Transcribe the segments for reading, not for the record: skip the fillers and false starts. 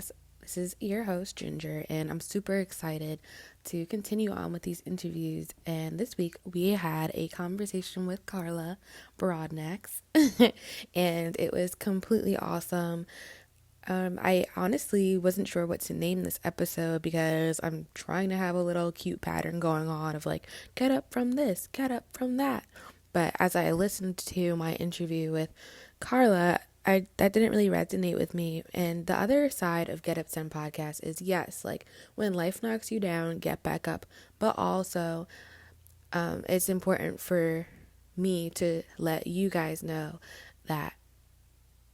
podcast. This is your host, Ginger, and I'm super excited to continue on with these interviews. And this week we had a conversation with Carla Broadnax, and it was completely awesome. I honestly wasn't sure what to name this episode because I'm trying to have a little cute pattern going on of like, get up from this, get up from that. But as I listened to my interview with Carla, that didn't really resonate with me. And the other side of Get Up 10 podcast is yes, like when life knocks you down, get back up. But also, it's important for me to let you guys know that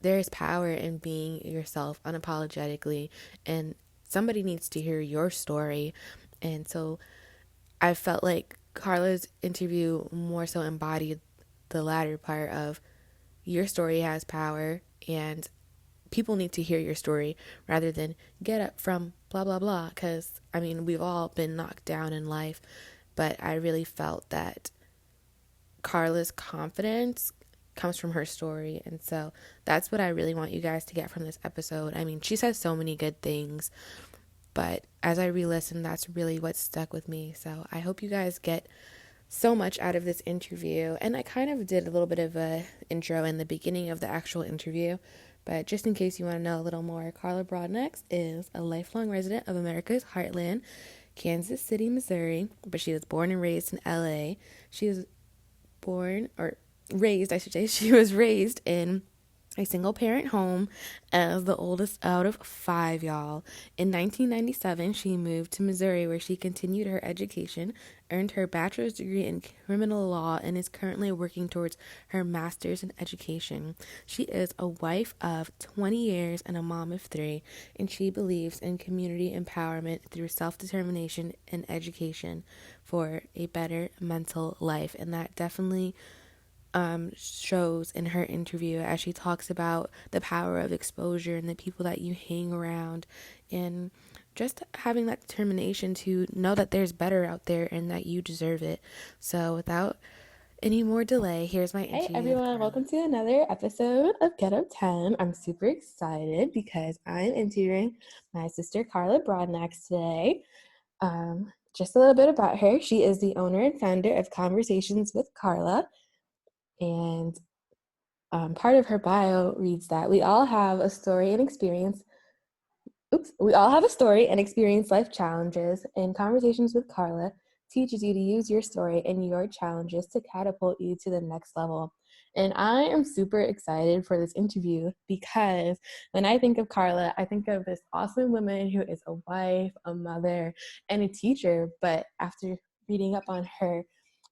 there is power in being yourself unapologetically, and somebody needs to hear your story. And so I felt like Carla's interview more so embodied the latter part of your story has power and people need to hear your story rather than get up from blah blah blah, because I mean we've all been knocked down in life, but I really felt that Carla's confidence comes from her story. And so that's what I really want you guys to get from this episode. I mean, she says so many good things, but as I re-listen, that's really what stuck with me. So I hope you guys get so much out of this interview. And I kind of did a little bit of a intro in the beginning of the actual interview, but just in case you want to know a little more, Carla Broadnax is a lifelong resident of America's heartland, Kansas City, Missouri, but she was born and raised in LA. She was born, or raised, I should say, she was raised in a single parent home as the oldest out of five, y'all. In 1997, she moved to Missouri where she continued her education, earned her bachelor's degree in criminal law, and is currently working towards her master's in education. She is a wife of 20 years and a mom of three, and she believes in community empowerment through self-determination and education for a better mental life. And that definitely shows in her interview as she talks about the power of exposure and the people that you hang around, and just having that determination to know that there's better out there and that you deserve it. So without any more delay, here's my interview. Hey everyone, welcome to another episode of Get Up 10. I'm super excited because I'm interviewing my sister Carla Broadnax today. Just a little bit about her. She is the owner and founder of Conversations with Carla. And part of her bio reads that we all have a story and experience. We all have a story and experience life challenges, and Conversations with Carla teaches you to use your story and your challenges to catapult you to the next level. And I am super excited for this interview because when I think of Carla, I think of this awesome woman who is a wife, a mother, and a teacher. But after reading up on her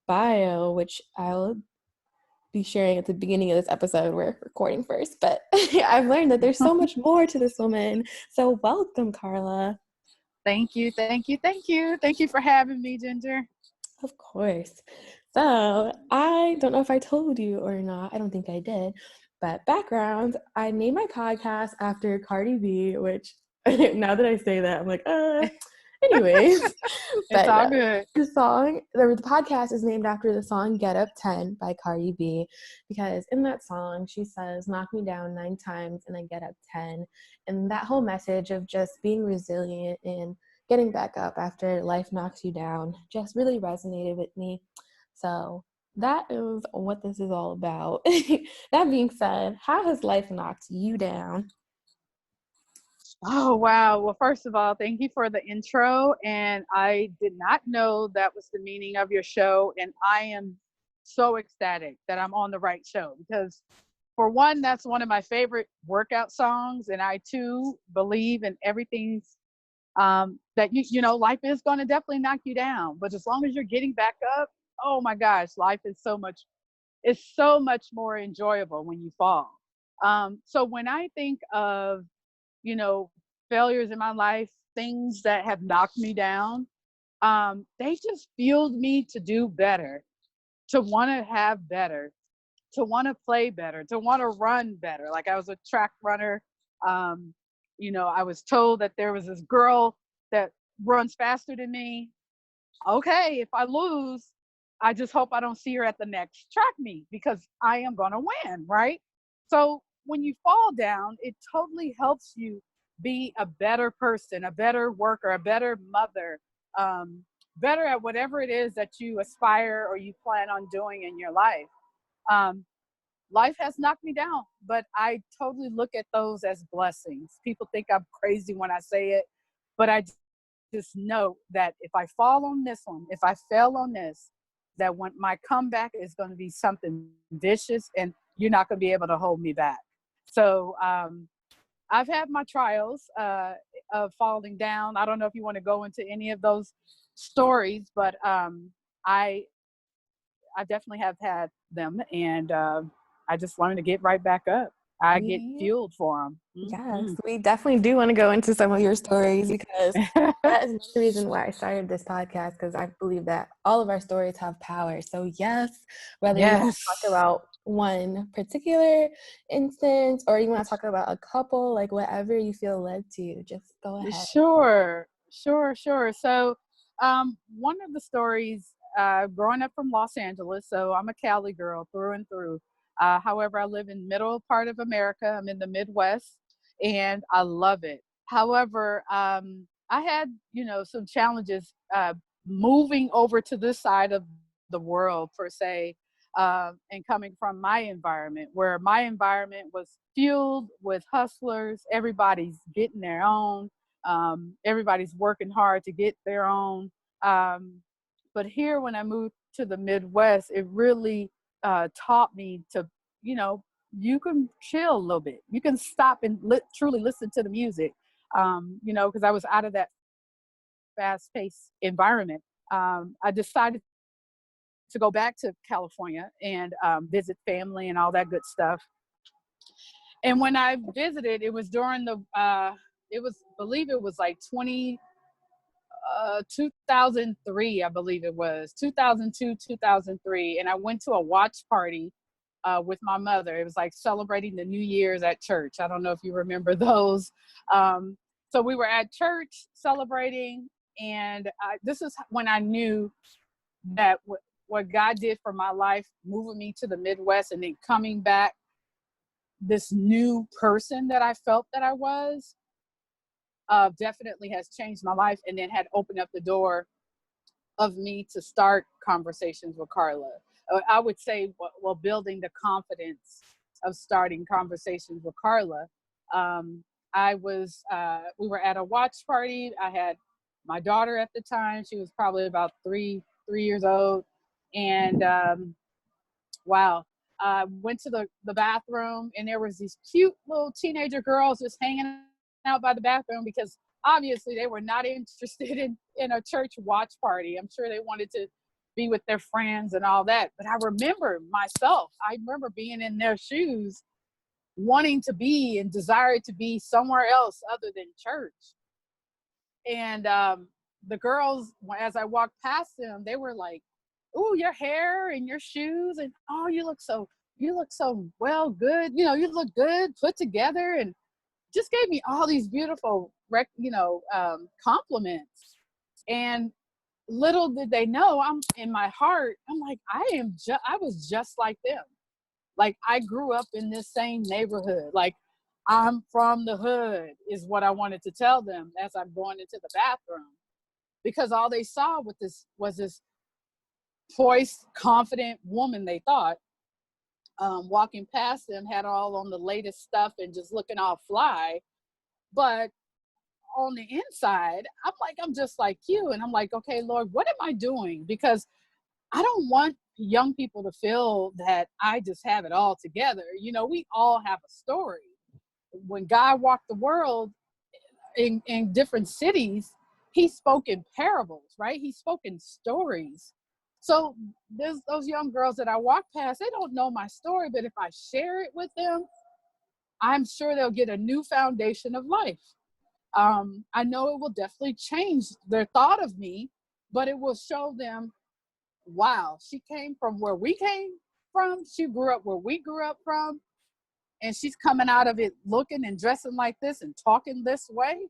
bio, which I'll be sharing at the beginning of this episode, we're recording first, but I've learned that there's so much more to this woman. So welcome, Carla. Thank you. Thank you for having me, Ginger. Of course. So I don't know if I told you or not. I don't think I did. But background, I named my podcast after Cardi B, which now that I say that, I'm like, anyways. It's all good. The podcast is named after the song Get Up 10 by Cardi B, because in that song, she says, knock me down 9 times and I get up 10. And that whole message of just being resilient and getting back up after life knocks you down just really resonated with me. So that is what this is all about. That being said, how has life knocked you down? Oh, wow. Well, first of all, thank you for the intro. And I did not know that was the meaning of your show. And I am so ecstatic that I'm on the right show because, for one, that's one of my favorite workout songs. And I, too, believe in everything that, life is going to definitely knock you down. But as long as you're getting back up, oh, my gosh, life is it's so much more enjoyable when you fall. So when I think of failures in my life, things that have knocked me down, they just fueled me to do better, to want to have better, to want to play better, to want to run better. Like I was a track runner. I was told that there was this girl that runs faster than me. Okay, if I lose, I just hope I don't see her at the next track meet because I am going to win, right? So when you fall down, it totally helps you be a better person, a better worker, a better mother, better at whatever it is that you aspire or you plan on doing in your life. Um, Life has knocked me down, but I totally look at those as blessings. People think I'm crazy when I say it, but I just know that if I fall on this one, if I fail on this, that when my comeback is going to be something vicious and you're not going to be able to hold me back. So I've had my trials of falling down. I don't know if you want to go into any of those stories, but I I definitely have had them, and I just learned to get right back up. I get We fueled for them. Yes, we definitely do want to go into some of your stories because that is another reason why I started this podcast, because I believe that all of our stories have power. So yes, whether you want to talk Yes. about one particular instance or you want to talk about a couple, like whatever you feel led to, just go ahead. Sure. So, one of the stories, growing up from Los Angeles, so I'm a Cali girl through and through. However, I live in middle part of America. I'm in the Midwest, and I love it. However, I had, some challenges moving over to this side of the world, per se, and coming from my environment, where my environment was fueled with hustlers. Everybody's getting their own. Everybody's working hard to get their own. Um, but here, when I moved to the Midwest, it really taught me to, you know, you can chill a little bit. You can stop and truly listen to the music, because I was out of that fast paced environment. I decided to go back to California and visit family and all that good stuff. And when I visited, it was during believe it was like 2003, I believe it was 2002, 2003. And I went to a watch party with my mother. It was like celebrating the New Year's at church. I don't know if you remember those. So we were at church celebrating, and this is when I knew that what God did for my life, moving me to the Midwest and then coming back, this new person that I felt that I was, definitely has changed my life, and then had opened up the door of me to start conversations with Carla. I would say, well, building the confidence of starting conversations with Carla. Um, we were at a watch party. I had my daughter at the time. She was probably about three years old. And wow, went to the bathroom, and there was these cute little teenager girls just hanging out by the bathroom, because obviously they were not interested in a church watch party. I'm sure they wanted to be with their friends and all that. But I remember being in their shoes, wanting to be and desired to be somewhere else other than church. And the girls, as I walked past them, they were like, "Ooh, your hair and your shoes, and oh, you look so well, good. You look good, put together," and just gave me all these beautiful, compliments. And little did they know, I'm in my heart, I'm like, I was just like them. Like, I grew up in this same neighborhood. Like, I'm from the hood, is what I wanted to tell them as I'm going into the bathroom, because all they saw with this was this poised, confident woman, they thought, walking past them, had all on the latest stuff and just looking all fly. But on the inside, I'm like, I'm just like you. And I'm like, okay, Lord, what am I doing? Because I don't want young people to feel that I just have it all together. We all have a story. When God walked the world in different cities, he spoke in parables, right? He spoke in stories. So there's those young girls that I walk past, they don't know my story, but if I share it with them, I'm sure they'll get a new foundation of life. I know it will definitely change their thought of me, but it will show them, wow, she came from where we came from. She grew up where we grew up from, and she's coming out of it looking and dressing like this and talking this way.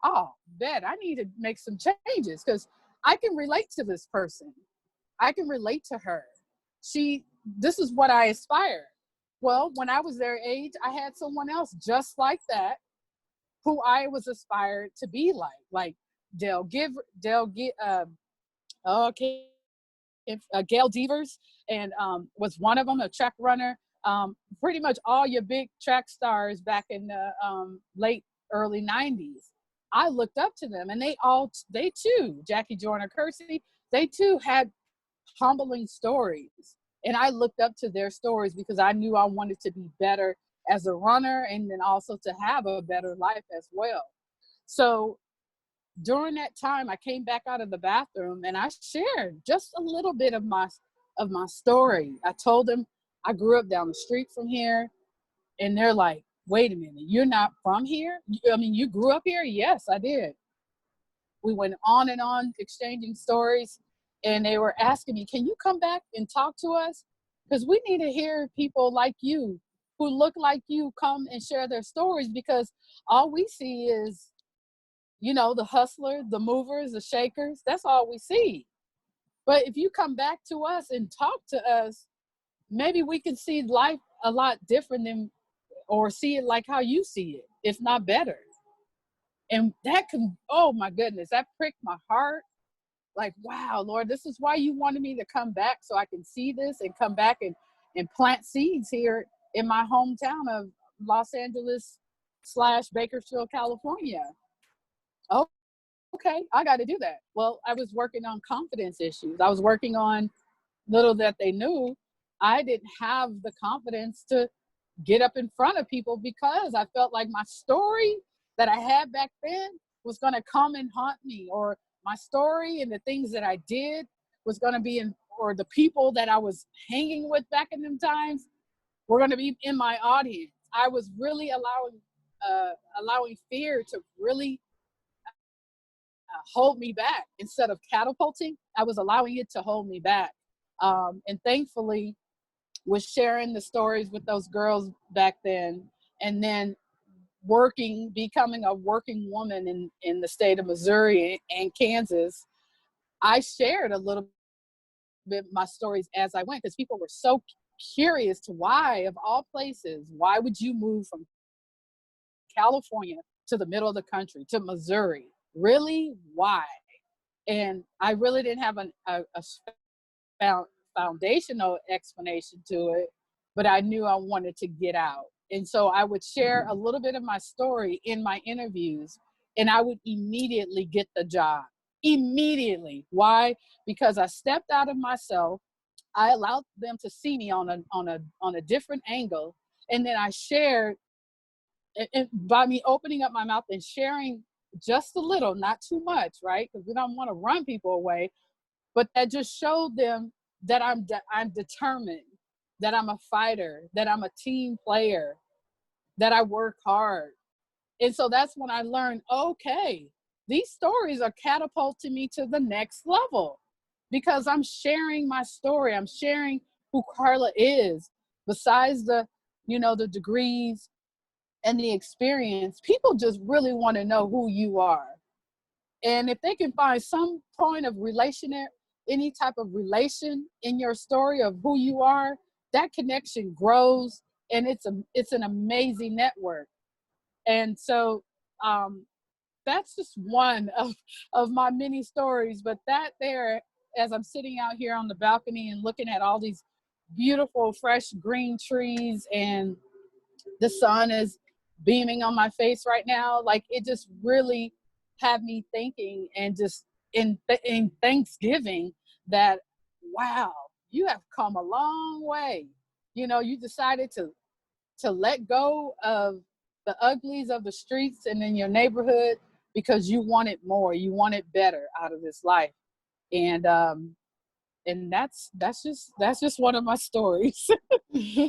Oh, bet I need to make some changes, because I can relate to this person. I can relate to her. This is what I aspire. Well, when I was their age, I had someone else just like that, who I was aspired to be like Dale get okay, Gail Devers, and was one of them, a track runner. Pretty much all your big track stars back in the late early '90s. I looked up to them, and they too, Jackie Joyner Kersey, they too had humbling stories, and I looked up to their stories because I knew I wanted to be better as a runner, and then also to have a better life as well. So during that time, I came back out of the bathroom and I shared just a little bit of my story. I told them I grew up down the street from here, and they're like, "Wait a minute, you're not from here? I mean, you grew up here?" Yes, I did. We went on and on exchanging stories, and they were asking me, "Can you come back and talk to us? Because we need to hear people like you who look like you come and share their stories, because all we see is, the hustler, the movers, the shakers. That's all we see. But if you come back to us and talk to us, maybe we can see life a lot different than, or see it like how you see it, if not better." And that can, oh my goodness, that pricked my heart. Like, wow, Lord, this is why you wanted me to come back, so I can see this and come back and plant seeds here in my hometown of Los Angeles / Bakersfield, California. Oh, okay, I got to do that. Well, I was working on confidence issues. I was working on, little that they knew, I didn't have the confidence to get up in front of people because I felt like my story that I had back then was going to come and haunt me, or my story and the things that I did was going to be in, or the people that I was hanging with back in them times were going to be in my audience. I was really allowing fear to really hold me back. Instead of catapulting, I was allowing it to hold me back. And thankfully, was sharing the stories with those girls back then, and then becoming a working woman in the state of Missouri and Kansas. I shared a little bit my stories as I went, because people were so curious to, why, of all places, why would you move from California to the middle of the country, to Missouri? Really? Why? And I really didn't have a foundational explanation to it, but I knew I wanted to get out. And so I would share a little bit of my story in my interviews, and I would immediately get the job. Immediately. Why? Because I stepped out of myself. I allowed them to see me on a different angle, and then I shared, and by me opening up my mouth and sharing just a little, not too much, right? Because we don't want to run people away, but that just showed them that I'm determined, that I'm a fighter, that I'm a team player, that I work hard. And so that's when I learned, okay, these stories are catapulting me to the next level, because I'm sharing my story. I'm sharing who Carla is. Besides the degrees and the experience, people just really want to know who you are. And if they can find some point of any type of relation in your story of who you are, that connection grows, and it's an amazing network. And so that's just one of my many stories. But that there, as I'm sitting out here on the balcony and looking at all these beautiful, fresh green trees, and the sun is beaming on my face right now, like, it just really had me thinking, and just in Thanksgiving, that, wow, you have come a long way. You decided to let go of the uglies of the streets and in your neighborhood, because you wanted more, you wanted better out of this life. And that's just one of my stories.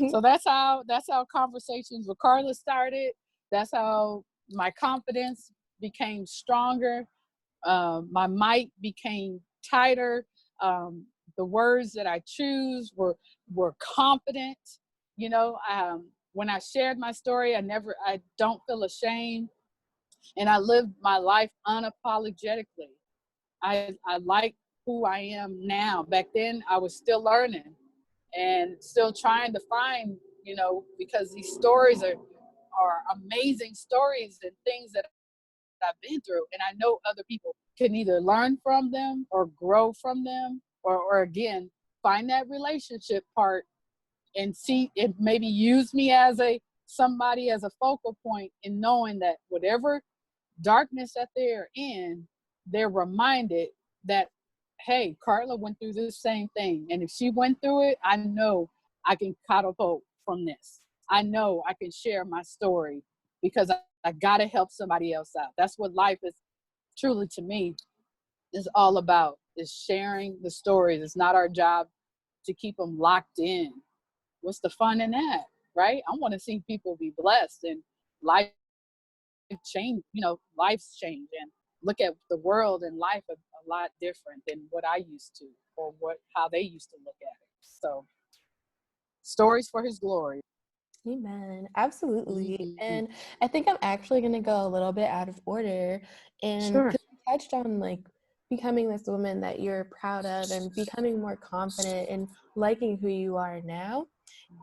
So that's how conversations with Carla started. That's how my confidence became stronger. My might became tighter. The words that I choose were confident. When I shared my story, I don't feel ashamed, and I lived my life unapologetically. I like who I am now. Back then, I was still learning and still trying to find, because these stories are amazing stories and things that I've been through. And I know other people can either learn from them or grow from them, or again, find that relationship part and see it, maybe use me as a somebody as a focal point in knowing that whatever darkness that they're in, they're reminded that, hey, Carla went through this same thing. And if she went through it, I know I can catapult from this. I know I can share my story because I got to help somebody else out. That's what life is truly to me is all about, is sharing the stories. It's not our job to keep them locked in. What's the fun in that, right? I want to see people be blessed and life change, life's change, and look at the world and life a lot different than what I used to, or how they used to look at it. So stories for his glory. Amen. Absolutely. Mm-hmm. And I think I'm actually going to go a little bit out of order. And Sure. because you touched on like becoming this woman that you're proud of and becoming more confident and liking who you are now.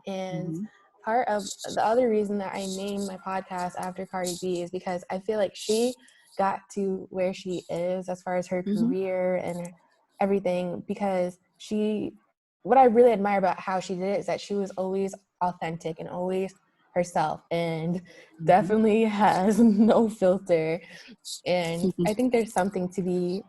And Mm-hmm. part of the other reason that I named my podcast after Cardi B is because I feel like she got to where she is as far as her Mm-hmm. career and everything, because what I really admire about how she did it is that she was always authentic and always herself, and Mm-hmm. definitely has no filter. And I think there's something to be,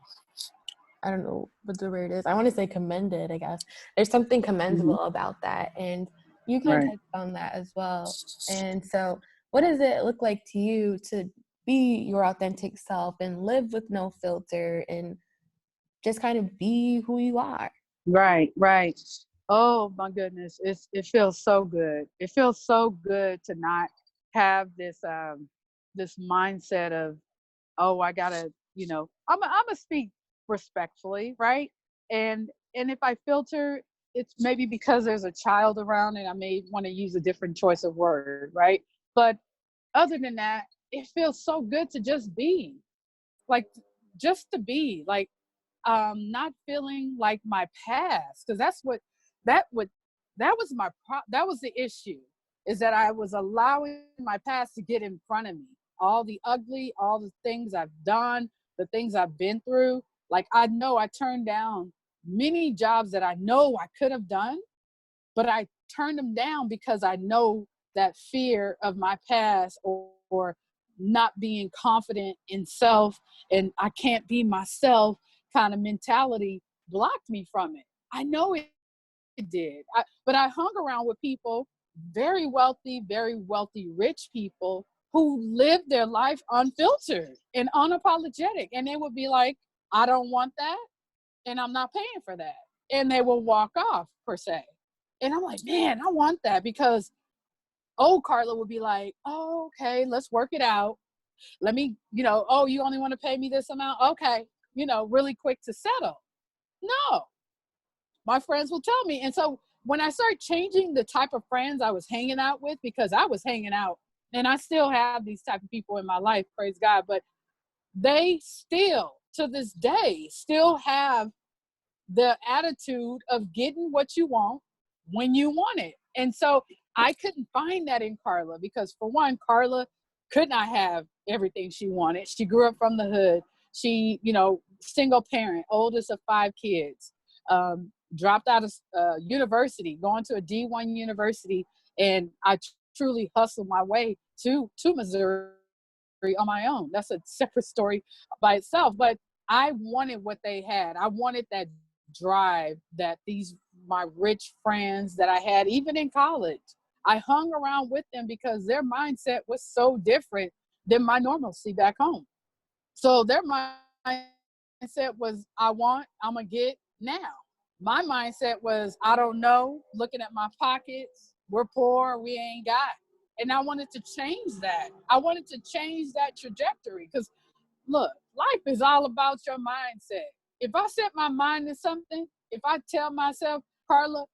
I don't know what the word is, I want to say commended, I guess. There's something Mm-hmm. commendable about that. And you kind of Right. touched on that as well. And so what does it look like to you to be your authentic self and live with no filter and just kind of be who you are? Right. Right. Oh my goodness. It feels so good. It feels so good to not have this mindset of, oh, I gotta, I'm gonna speak respectfully, right? And if I filter, it's maybe because there's a child around and I may want to use a different choice of word, right? But other than that, it feels so good to just be, like, just to be, like, not feeling like my past, because that would that was the issue, is that I was allowing my past to get in front of me, all the ugly, all the things I've done, the things I've been through. Like, I know I turned down many jobs that I know I could have done, but I turned them down because I know that fear of my past, or not being confident in self, and I can't be myself kind of mentality blocked me from it. I know it did. But I hung around with people, very wealthy, rich people who lived their life unfiltered and unapologetic. And they would be like, I don't want that, and I'm not paying for that. And they will walk off, per se. And I'm like, man, I want that, because old Carla would be like, oh, okay, let's work it out. Let me, oh, you only want to pay me this amount? Okay, really quick to settle. No, my friends will tell me. And so when I started changing the type of friends I was hanging out with, because I was hanging out, and I still have these type of people in my life, praise God, but they still, to this day, still have the attitude of getting what you want when you want it. And so I couldn't find that in Carla, because, for one, Carla could not have everything she wanted. She grew up from the hood. She, single parent, oldest of 5 kids, dropped out of university, going to a D1 university. And I truly hustled my way to Missouri on my own. That's a separate story by itself. But I wanted what they had. I wanted that drive that my rich friends that I had, even in college. I hung around with them because their mindset was so different than my normalcy back home. So their mindset was, I'm gonna get now. My mindset was, I don't know, looking at my pockets, we're poor, we ain't got. And I wanted to change that. I wanted to change that trajectory, because look, life is all about your mindset. If I set my mind to something, if I tell myself, Carla,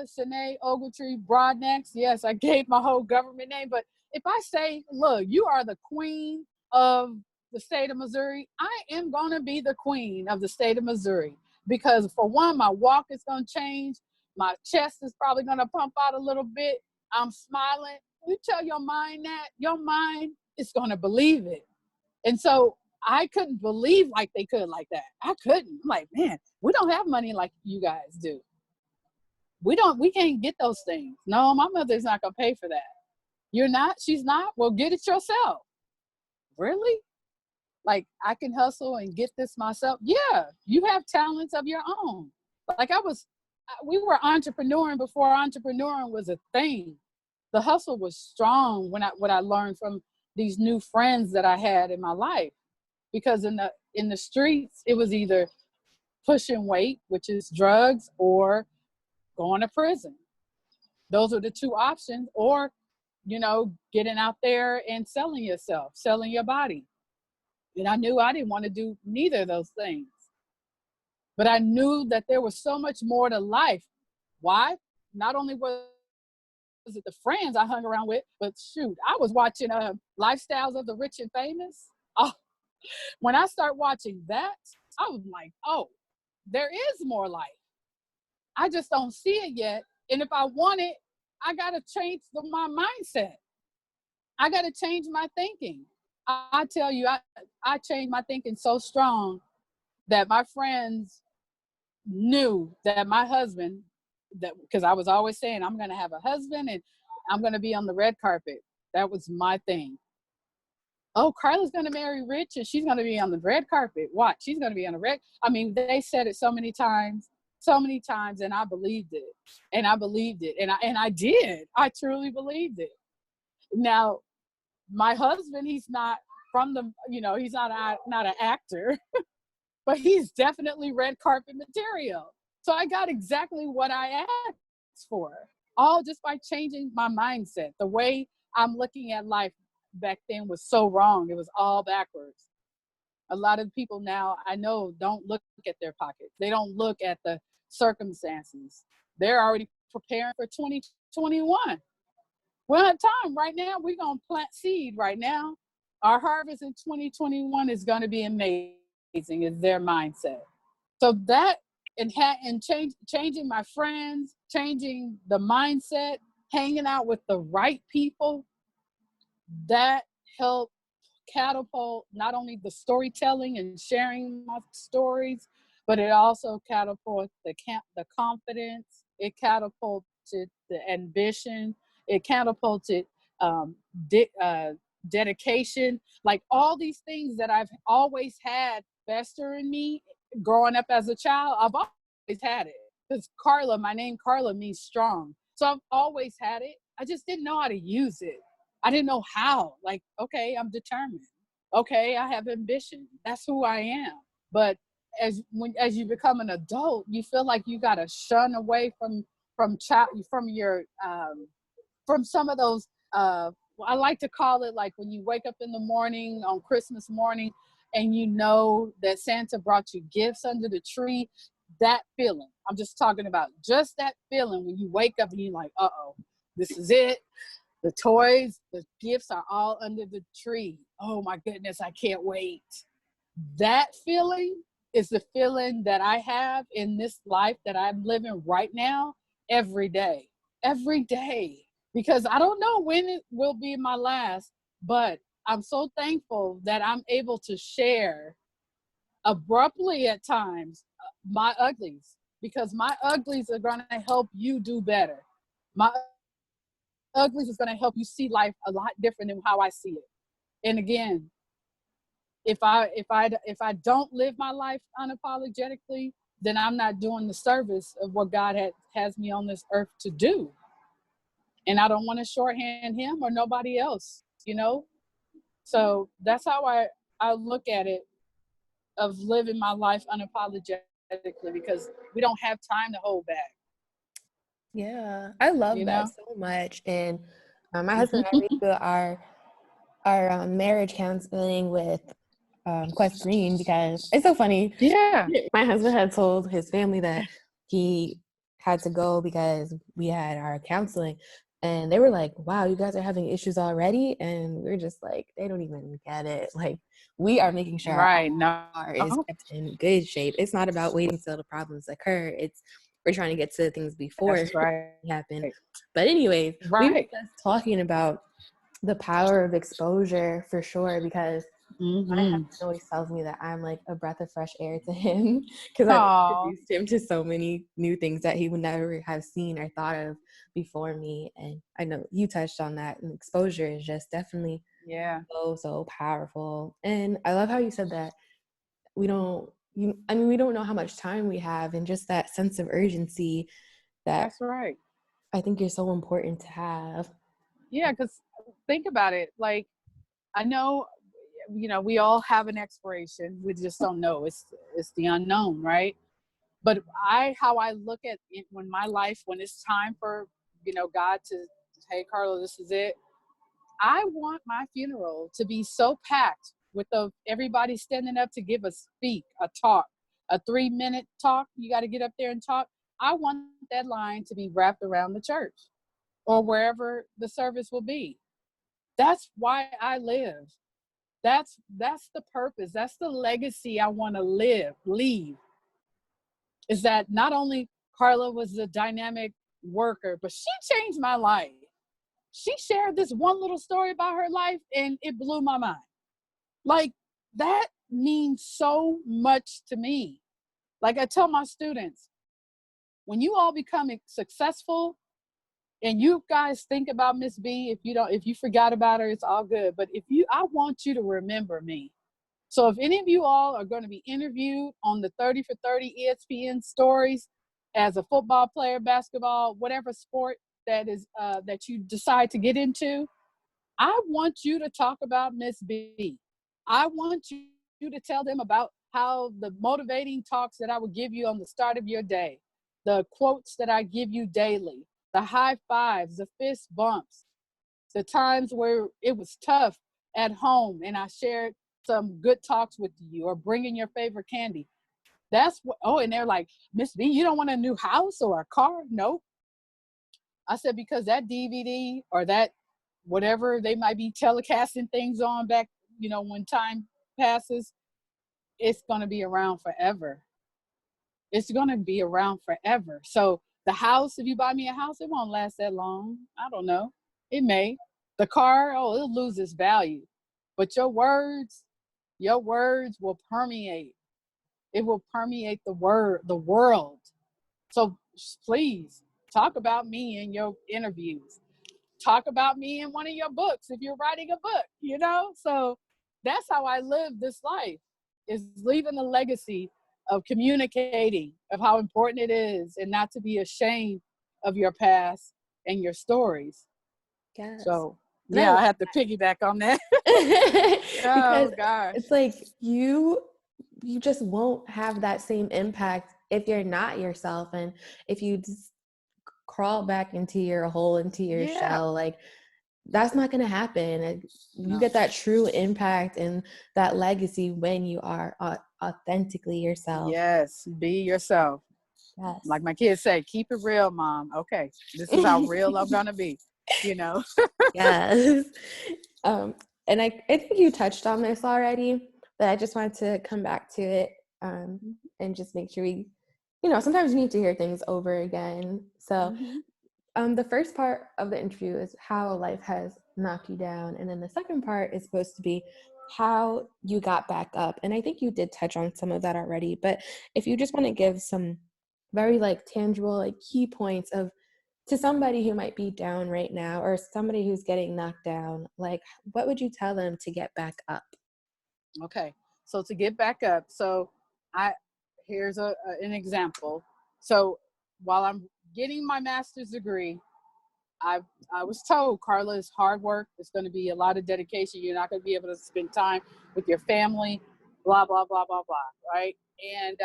Sine, Ogletree, Broadnax, yes, I gave my whole government name, but if I say, look, you are the queen of the state of Missouri, I am going to be the queen of the state of Missouri. Because, for one, my walk is going to change. My chest is probably going to pump out a little bit. I'm smiling. You tell your mind that, your mind is going to believe it. And so I couldn't believe like they could like that. I couldn't. I'm like, man, we don't have money like you guys do. We can't get those things. No, my mother's not going to pay for that. You're not? She's not? Well, get it yourself. Really? Like, I can hustle and get this myself? Yeah, you have talents of your own. Like, we were entrepreneuring before entrepreneuring was a thing. The hustle was strong what I learned from these new friends that I had in my life. Because in the streets, it was either pushing weight, which is drugs, or going to prison. Those are the two options. Or, getting out there and selling yourself, selling your body. And I knew I didn't want to do neither of those things. But I knew that there was so much more to life. Why? Not only was it the friends I hung around with, but shoot, I was watching Lifestyles of the Rich and Famous. Oh, when I start watching that, I was like, oh, there is more life. I just don't see it yet. And if I want it, I got to change my mindset. I got to change my thinking. I tell you, I changed my thinking so strong that my friends knew that my husband, because I was always saying, I'm going to have a husband and I'm going to be on the red carpet. That was my thing. Oh, Carla's going to marry rich and she's going to be on the red carpet. Watch, she's going to be on the red. I mean, they said it so many times, and I believed it. And I believed it. And I did. I truly believed it. Now, my husband, he's not from the, he's not an actor, but he's definitely red carpet material. So I got exactly what I asked for, all just by changing my mindset. The way I'm looking at life back then was so wrong. It was all backwards. A lot of people now I know don't look at their pockets. They don't look at the circumstances. They're already preparing for 2021. We don't have time right now. We're going to plant seed right now. Our harvest in 2021 is going to be amazing, is their mindset. So that and changing my friends, changing the mindset, hanging out with the right people, that helped catapult not only the storytelling and sharing my stories, but it also catapulted the confidence. It catapulted the ambition. It catapulted dedication. Like all these things that I've always had fester in me growing up as a child, I've always had it. Because my name Carla means strong. So I've always had it. I just didn't know how to use it. I didn't know how. Like, okay, I'm determined. Okay, I have ambition. That's who I am. But as you become an adult, you feel like you gotta shun away from some of those. I like to call it like when you wake up in the morning on Christmas morning, and you know that Santa brought you gifts under the tree. That feeling. I'm just talking about just that feeling when you wake up and you're like, uh-oh, this is it. The toys, the gifts are all under the tree. Oh my goodness, I can't wait. That feeling is the feeling that I have in this life that I'm living right now every day. Every day. Because I don't know when it will be my last, but I'm so thankful that I'm able to share abruptly at times my uglies, because my uglies are going to help you do better. My uglies is going to help you see life a lot different than how I see it. And again, if I don't live my life unapologetically, then I'm not doing the service of what God has me on this earth to do. And I don't want to shorthand him or nobody else, So that's how I look at it, of living my life unapologetically, because we don't have time to hold back. Yeah, I love that so much. And my husband and I, we do our marriage counseling with Quest Green, because it's so funny. Yeah. My husband had told his family that he had to go because we had our counseling, and they were like, wow, you guys are having issues already? And we're just like, they don't even get it. Like, we are making sure our car is kept in good shape. It's not about waiting till the problems occur. It's we're trying to get to things before That's right. it happened. But anyways, we were Right. just talking about the power of exposure for sure, because my Mm-hmm. husband always tells me that I'm like a breath of fresh air to him because I've Oh, introduced him to so many new things that he would never have seen or thought of before me. And I know you touched on that, and exposure is just definitely yeah. so powerful. And I love how you said that we don't know how much time we have, and just that sense of urgency that That's right. I think is so important to have. Yeah, because think about it. Like, I know, we all have an expiration. We just don't know. It's the unknown, right? But how I look at it when it's time for, God to, hey, Carla, this is it. I want my funeral to be so packed with everybody standing up to give a talk, a 3-minute talk. You got to get up there and talk. I want that line to be wrapped around the church or wherever the service will be. That's why I live. That's the purpose. That's the legacy I want to leave. Is that not only Carla was a dynamic worker, but she changed my life. She shared this one little story about her life and it blew my mind. Like, that means so much to me. Like I tell my students, when you all become successful and you guys think about Miss B, if you forgot about her, it's all good. But I want you to remember me. So if any of you all are going to be interviewed on the 30 for 30 ESPN stories as a football player, basketball, whatever sport that you decide to get into, I want you to talk about Miss B. I want you to tell them about how the motivating talks that I would give you on the start of your day, the quotes that I give you daily, the high fives, the fist bumps, the times where it was tough at home and I shared some good talks with you, or bringing your favorite candy. And they're like, Miss B, you don't want a new house or a car? Nope. I said, because that DVD or that whatever they might be telecasting things on back, when time passes, it's going to be around forever. It's going to be around forever. So the house, if you buy me a house, it won't last that long. I don't know. It may. The car, it'll lose its value. But your words will permeate. It will permeate the world. So please talk about me in your interviews. Talk about me in one of your books if you're writing a book. So that's how I live this life, is leaving a legacy of communicating, of how important it is, and not to be ashamed of your past and your stories. Yes. So And I yeah, I love have to piggyback on that. because Oh gosh. it's like you just won't have that same impact if you're not yourself, and if you just crawl back into your hole, into your Yeah. shell, like that's not going to happen. And you No. get that true impact and that legacy when you are authentically yourself. Yes. Be yourself. Yes. Like my kids say, keep it real, Mom. Okay. This is how real I'm gonna be, you know. Yes. Um, and I think you touched on this already, but I just wanted to come back to it, and just make sure sometimes we need to hear things over again. So Mm-hmm. the first part of the interview is how life has knocked you down. And then the second part is supposed to be how you got back up. And I think you did touch on some of that already, but if you just want to give some very like tangible, like key points of to somebody who might be down right now, or somebody who's getting knocked down, like what would you tell them to get back up? Okay. So to get back up, I here's an example. So while I'm getting my master's degree, I I was told, Carla, it's hard work. It's going to be a lot of dedication. You're not going to be able to spend time with your family. Blah blah blah blah blah. Right? And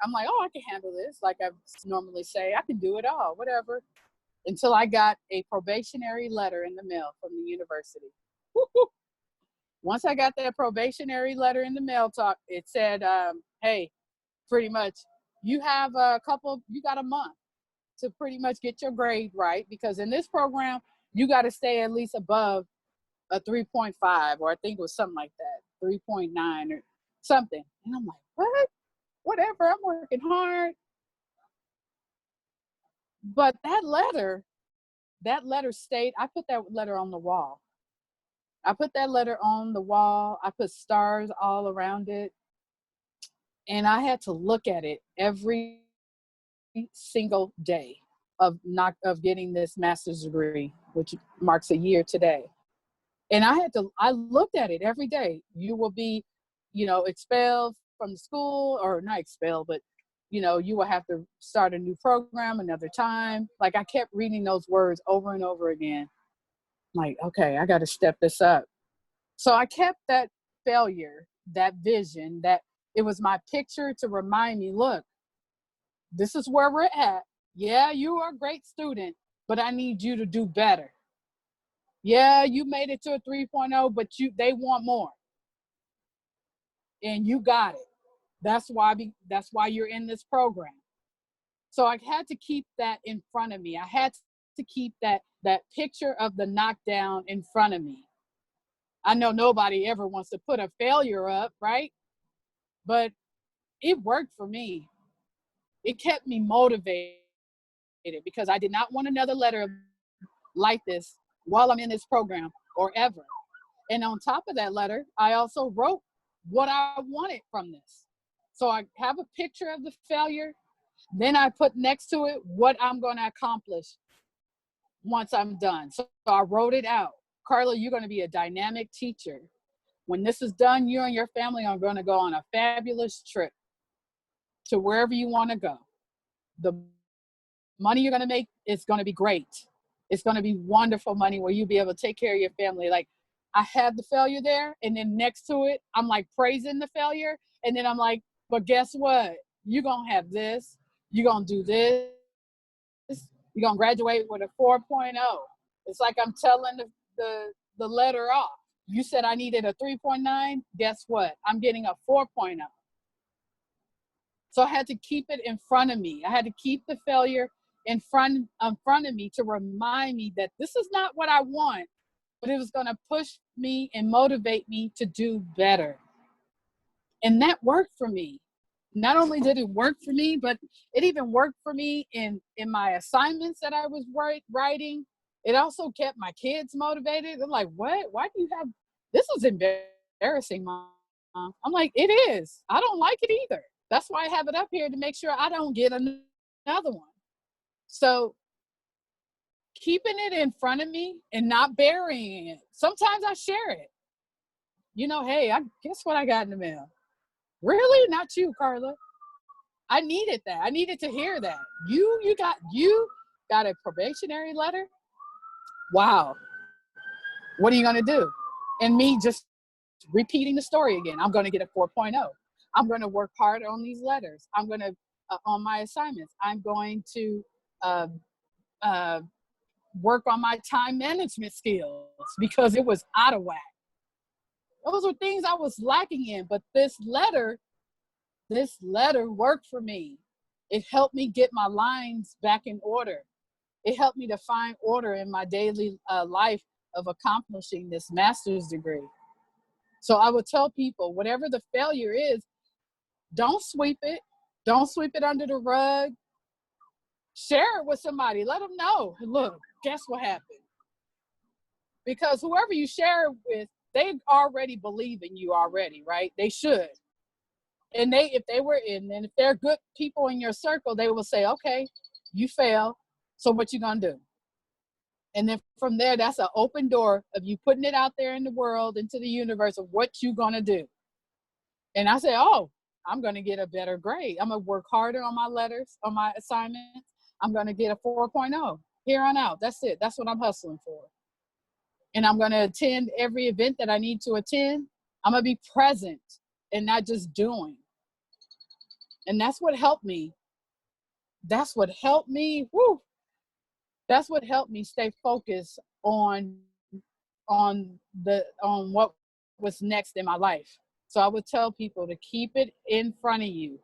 I'm like, oh, I can handle this. Like I normally say, I can do it all. Whatever. Until I got a probationary letter in the mail from the university. Once I got that probationary letter in the mail, it said, hey, pretty much, you got a month to pretty much get your grade right, because in this program, you got to stay at least above a 3.5, or I think it was something like that, 3.9 or something. And I'm like, what? Whatever, I'm working hard. But that letter stayed. I put that letter on the wall. I put that letter on the wall. I put stars all around it. And I had to look at it every single day of getting this master's degree, which marks a year today. And I looked at it every day. You will be, expelled from the school, or not expelled, but you will have to start a new program another time. Like, I kept reading those words over and over again. Like, okay, I got to step this up. So I kept that failure, that vision, that it was my picture to remind me, look, this is where we're at. Yeah, you are a great student, but I need you to do better. Yeah, you made it to a 3.0, but they want more. And you got it. That's why you're in this program. So I had to keep that in front of me. I had to keep that picture of the knockdown in front of me. I know nobody ever wants to put a failure up, right? But it worked for me. It kept me motivated because I did not want another letter like this while I'm in this program or ever. And on top of that letter, I also wrote what I wanted from this. So I have a picture of the failure. Then I put next to it what I'm going to accomplish once I'm done. So I wrote it out. Carla, you're going to be a dynamic teacher. When this is done, you and your family are going to go on a fabulous trip to wherever you want to go. The money you're going to make is going to be great. It's going to be wonderful money where you'll be able to take care of your family. Like, I had the failure there, and then next to it, I'm like praising the failure. And then I'm like, but guess what? You're going to have this. You're going to do this. You're going to graduate with a 4.0. It's like I'm telling the letter off. You said I needed a 3.9. Guess what? I'm getting a 4.0. So I had to keep it in front of me. I had to keep the failure in front of me to remind me that this is not what I want, but it was going to push me and motivate me to do better. And that worked for me. Not only did it work for me, but it even worked for me in my assignments that I was writing. It also kept my kids motivated. They're like, what? Why do you have, this is embarrassing, Mom. I'm like, it is. I don't like it either. That's why I have it up here, to make sure I don't get another one. So keeping it in front of me and not burying it. Sometimes I share it. Hey, guess what I got in the mail? Really? Not you, Carla. I needed that. I needed to hear that. You got a probationary letter? Wow. What are you going to do? And me just repeating the story again. I'm going to get a 4.0. I'm going to work hard on these letters. I'm going to, on my assignments, I'm going to work on my time management skills because it was out of whack. Those were things I was lacking in, but this letter worked for me. It helped me get my lines back in order. It helped me to find order in my daily life of accomplishing this master's degree. So I would tell people, whatever the failure is, don't sweep it. Don't sweep it under the rug. Share it with somebody. Let them know. Look, guess what happened? Because whoever you share it with, they already believe in you already, right? They should. And if they're good people in your circle, they will say, okay, you fail. So what you gonna do? And then from there, that's an open door of you putting it out there in the world, into the universe, of what you gonna do. And I say, oh, I'm gonna get a better grade. I'm gonna work harder on my letters, on my assignments. I'm gonna get a 4.0 here on out. That's it. That's what I'm hustling for. And I'm gonna attend every event that I need to attend. I'm gonna be present and not just doing. And that's what helped me. That's what helped me. Woo. That's what helped me stay focused on what was next in my life. So I would tell people to keep it in front of you.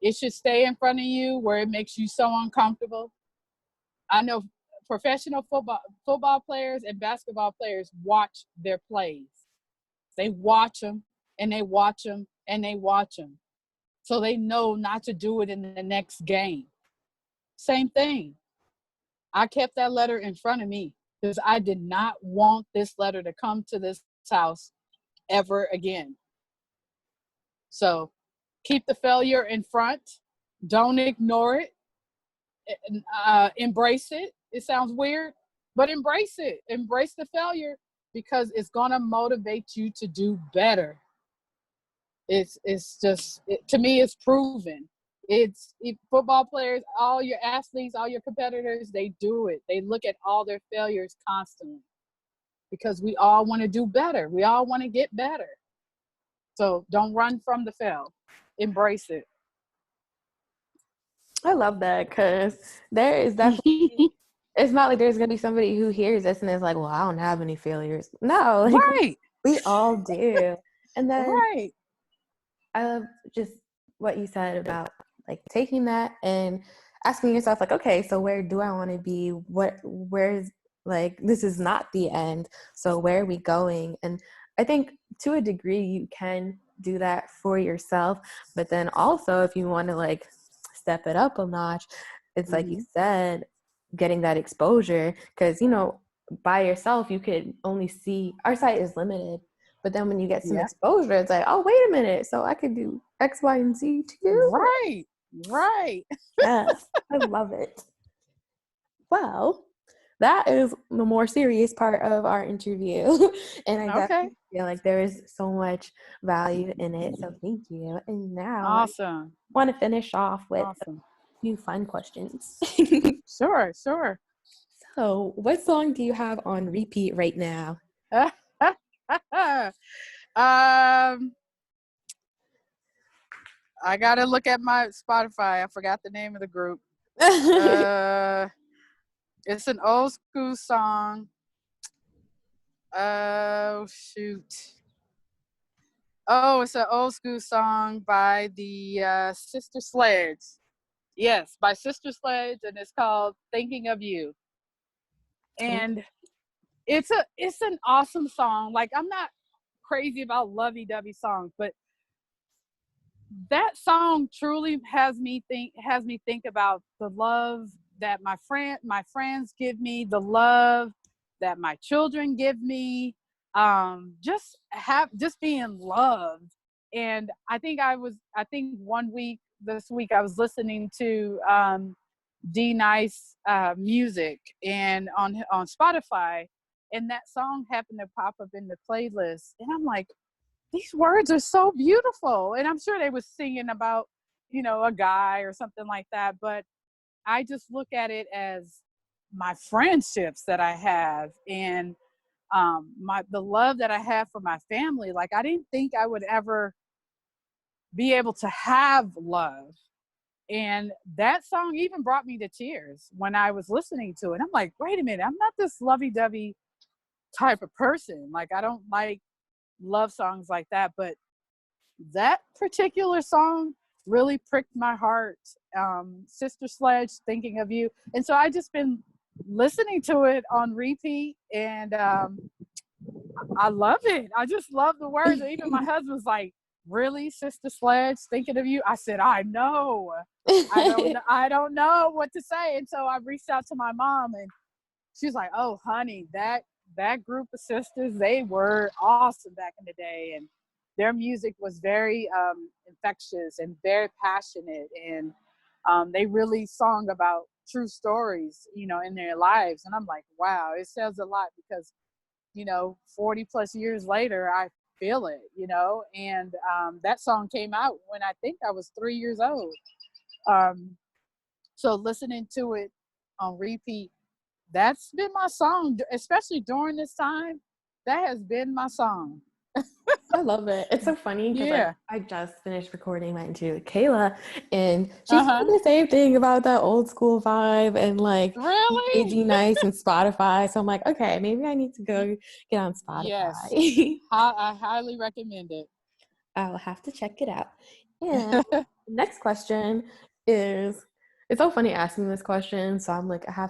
It should stay in front of you where it makes you so uncomfortable. I know professional football players and basketball players watch their plays. They watch them and they watch them and they watch them. So they know not to do it in the next game. Same thing. I kept that letter in front of me because I did not want this letter to come to this house ever again. So keep the failure in front. Don't ignore it. Embrace it. It sounds weird, but embrace it. Embrace the failure because it's going to motivate you to do better. To me, it's proven. Football players, all your athletes, all your competitors, they do it. They look at all their failures constantly because we all want to do better. We all want to get better. So don't run from the fail. Embrace it. I love that because there is definitely, it's not like there's going to be somebody who hears this and is like, well, I don't have any failures. No, like right. we all do. And then right. I love just what you said about like taking that and asking yourself like, okay, so where do I want to be? Where's like, this is not the end. So where are we going? And I think to a degree you can do that for yourself, but then also if you want to like step it up a notch, it's like you said, getting that exposure, because by yourself you could only see, our sight is limited, but then when you get some exposure, it's like, oh, wait a minute, so I could do X, Y, and Z too. Right. Yes, I love it. Well, that is the more serious part of our interview. And I definitely feel like there is so much value in it. So thank you. And now I want to finish off with a few fun questions. Sure. So what song do you have on repeat right now? I gotta look at my Spotify. I forgot the name of the group. It's an old school song. Oh shoot! Oh, it's an old school song by the Sister Sledge. Yes, by Sister Sledge, and it's called "Thinking of You." And it's an awesome song. Like, I'm not crazy about lovey-dovey songs, but that song truly has me think about the love that my friends give me, the love that my children give me, just being loved. And I think this week I was listening to D Nice music and on Spotify, and that song happened to pop up in the playlist, and I'm like, these words are so beautiful. And I'm sure they was singing about, a guy or something like that. But I just look at it as my friendships that I have, and the love that I have for my family. Like, I didn't think I would ever be able to have love. And that song even brought me to tears when I was listening to it. I'm like, wait a minute, I'm not this lovey-dovey type of person. Like, I don't like love songs like that, but that particular song really pricked my heart. Sister Sledge, Thinking of You. And so I just been listening to it on repeat, and I love it. I just love the words. Even my husband's like, really, Sister Sledge, Thinking of You? I said, I know. I don't know what to say. And so I reached out to my mom, and she's like, oh, honey, that group of sisters, they were awesome back in the day, and their music was very infectious and very passionate, and they really sung about true stories, in their lives. And I'm like, wow, it says a lot, because 40 plus years later, I feel it, and that song came out when I think I was 3 years old. So listening to it on repeat, that's been my song, especially during this time. That has been my song. I love it. It's so funny because I just finished recording my interview with Kayla, and she said the same thing about that old school vibe and like really nice and Spotify. So I'm like, okay, maybe I need to go get on Spotify. Yes, I highly recommend it. I'll have to check it out. And the next question is, it's so funny asking this question, so I'm like, I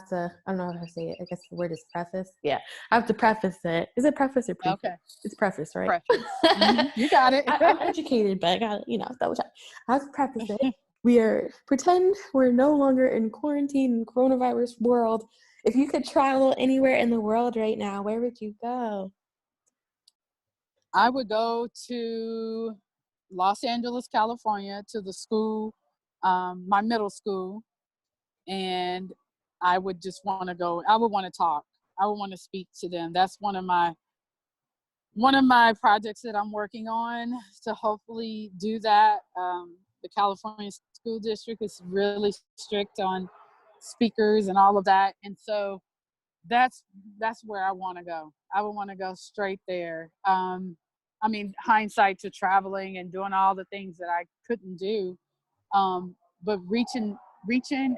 don't know how to say it. I guess the word is preface. Yeah, I have to preface it. Is it preface or preface? Okay. It's preface, right? Preface. You got it. I'm educated, but I got to, double check. I have to preface it. Pretend we're no longer in quarantine and coronavirus world, if you could travel anywhere in the world right now, where would you go? I would go to Los Angeles, California, to the school, my middle school, and I would just want to go. I would want to talk. I would want to speak to them. That's one of my projects that I'm working on, to hopefully do that. The California school district is really strict on speakers and all of that, and so that's where I want to go. I would want to go straight there. I mean, hindsight to traveling and doing all the things that I couldn't do, but reaching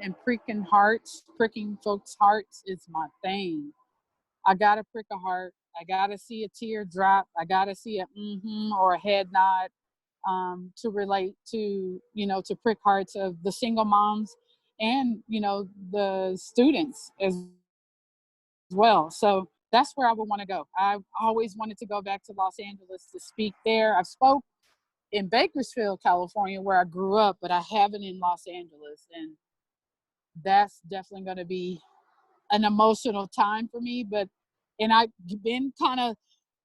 and pricking folks' hearts is my thing. I gotta prick a heart. I gotta see a tear drop. I gotta see a or a head nod, to relate to, to prick hearts of the single moms and, the students as well. So that's where I would want to go. I've always wanted to go back to Los Angeles to speak there. I've spoke in Bakersfield, California, where I grew up, but I haven't in Los Angeles. And that's definitely going to be an emotional time for me. And I've been kind of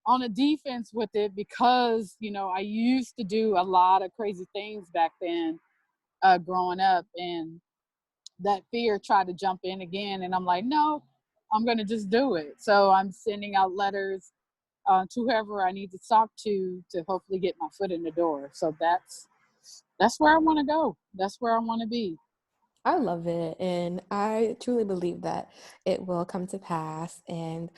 on a defense with it because, I used to do a lot of crazy things back then, growing up. And that fear tried to jump in again. And I'm like, no, I'm going to just do it. So I'm sending out letters, to whoever I need to talk to hopefully get my foot in the door. So that's where I want to go. That's where I want to be. I love it. And I truly believe that it will come to pass. And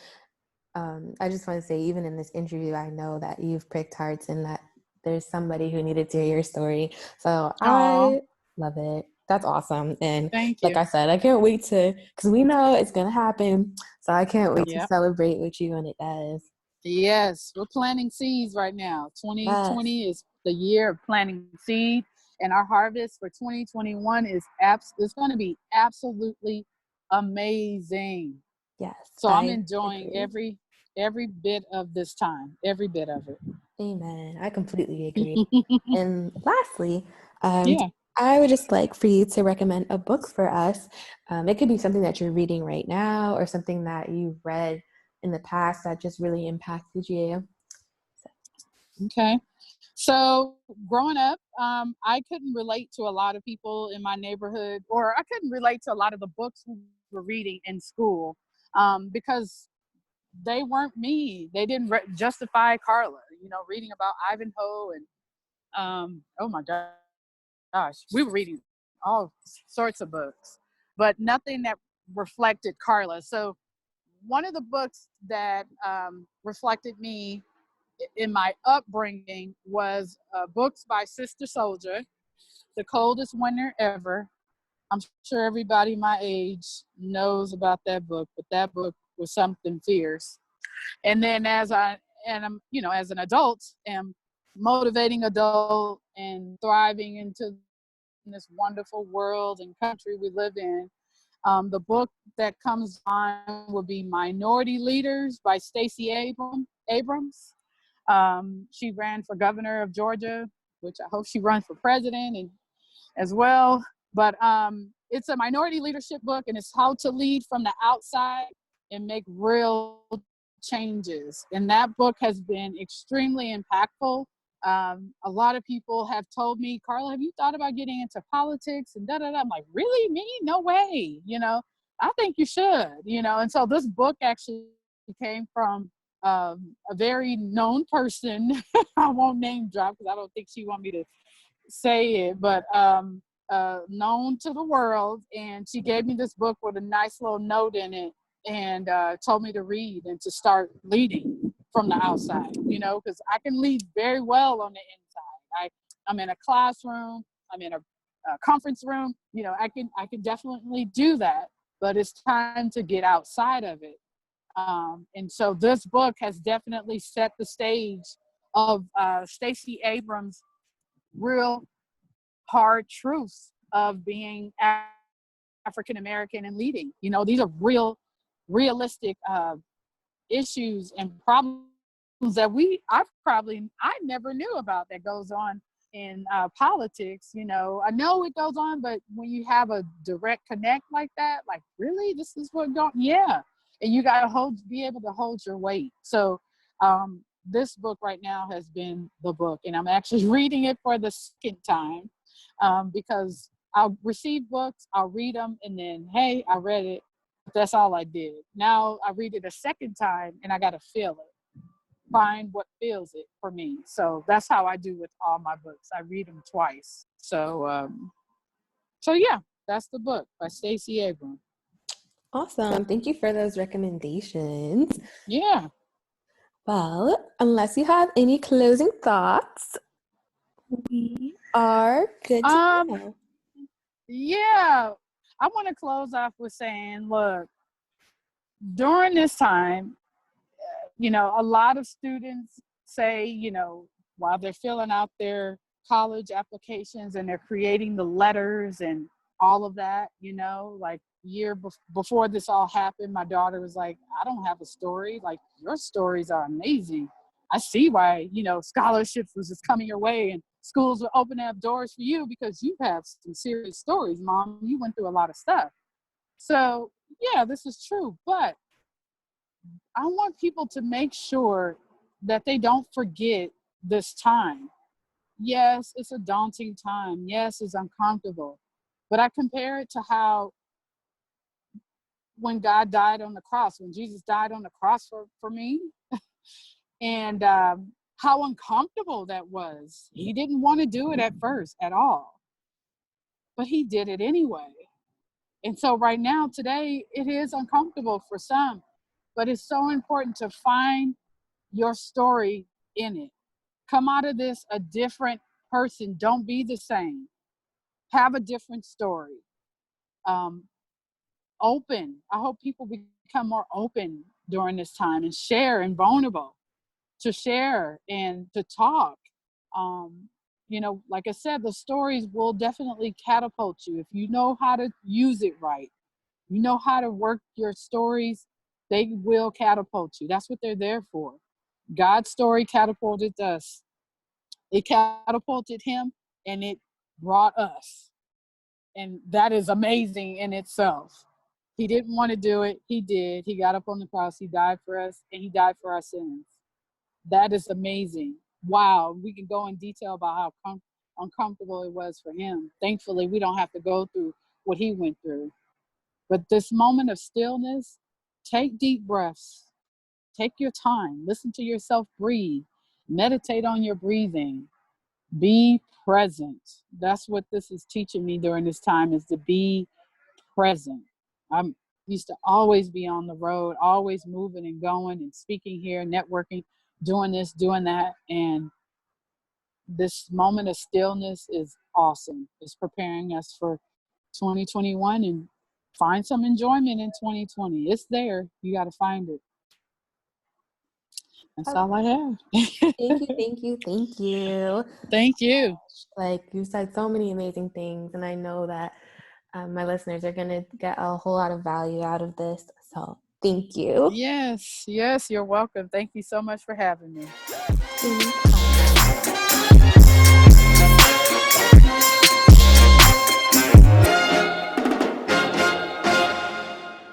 I just want to say, even in this interview, I know that you've pricked hearts and that there's somebody who needed to hear your story. So Oh, I love it. That's awesome. And thank like you. I said, I can't wait because we know it's going to happen. So I can't wait to Yeah. celebrate with you when it does. Yes, we're planting seeds right now. Yes. 2020 is the year of planting seed, and our harvest for 2021 is going to be absolutely amazing. Yes. So I'm I enjoying agree. every bit of this time, every bit of Amen. I completely agree. it. And lastly, um, Yeah. I would just like for you to recommend a book for us. It could be something that you're reading right now or something that you've read in the past that just really impacted you. Okay. So growing up, I couldn't relate to a lot of people in my neighborhood, or I couldn't relate to a lot of the books we were reading in school, because they weren't me. They didn't justify Carla. Reading about Ivanhoe and, oh my gosh, we were reading all sorts of books, but nothing that reflected Carla. So one of the books that, reflected me in my upbringing was, books by Sister Souljah, The Coldest Winter Ever. I'm sure everybody my age knows about that book, but that book was something fierce. And then I'm, as an adult, am motivating adult and thriving into this wonderful world and country we live in. The book that comes on will be Minority Leaders by Stacey Abrams. She ran for governor of Georgia, which I hope she runs for president and as well. But it's a minority leadership book, and it's how to lead from the outside and make real changes. And that book has been extremely impactful. A lot of people have told me, Carla, have you thought about getting into politics? And da da da. I'm like, really? Me? No way. I think you should. And so this book actually came from, a very known person. I won't name drop because I don't think she want me to say it, but, known to the world. And she gave me this book with a nice little note in it, and, told me to read and to start leading from the outside, because I can lead very well on the inside. I'm in a classroom, I'm in a conference room, I can definitely do that, but it's time to get outside of it. And so this book has definitely set the stage of, Stacey Abrams' real hard truths of being African American and leading. These are realistic, issues and problems that I never knew about that goes on in politics. You know, I know it goes on, but when you have a direct connect like that, like, really, this is what going, yeah. And you got to be able to hold your weight. So this book right now has been the book, and I'm actually reading it for the second time because I'll receive books, I'll read them, and then, hey, I read it. That's all I did. Now I read it a second time, and I got to feel it, find what feels it for me. So that's how I do with all my books. I read them twice. So yeah, that's the book by Stacey Abrams. Awesome. Thank you for those recommendations. Yeah. Well, unless you have any closing thoughts, we are good to go. Yeah. I want to close off with saying, look, during this time, you know, a lot of students say, you know, while they're filling out their college applications and they're creating the letters and all of that, you know, like before this all happened, my daughter was like, I don't have a story. Like, your stories are amazing. I see why, you know, scholarships was just coming your way and schools will open up doors for you because you have some serious stories, Mom. You went through a lot of stuff. So yeah, this is true. But I want people to make sure that they don't forget this time. Yes, it's a daunting time. Yes, it's uncomfortable. But I compare it to how when God died on the cross, when Jesus died on the cross for me, and how uncomfortable that was. He didn't want to do it at first at all, but he did it anyway. And so right now, today, it is uncomfortable for some, but it's so important to find your story in it. Come out of this a different person. Don't be the same. Have a different story. Um, Open. I hope people become more open during this time and share and vulnerable to share and to talk. Um, you know, like I said, the stories will definitely catapult you if you know how to use it right. You know how to work your stories, they will catapult you. That's what they're there for. God's story catapulted us. It catapulted him and it brought us. And that is amazing in itself. He didn't want to do it. He did. He got up on the cross. He died for us and he died for our sins. That is amazing. Wow. We can go in detail about how uncomfortable it was for him. Thankfully, we don't have to go through what he went through. But this moment of stillness, take deep breaths. Take your time. Listen to yourself breathe. Meditate on your breathing. Be present. That's what this is teaching me during this time, is to be present. I'm used to always be on the road, always moving and going and speaking here, networking, doing this, doing that. And this moment of stillness is awesome. It's preparing us for 2021 and find some enjoyment in 2020. It's there. You got to find it. That's all I have. Thank you, thank you, thank you. Thank you. Like, you said so many amazing things, and I know that my listeners are going to get a whole lot of value out of this. So thank you. Yes, you're welcome. Thank you so much for having me. Anytime.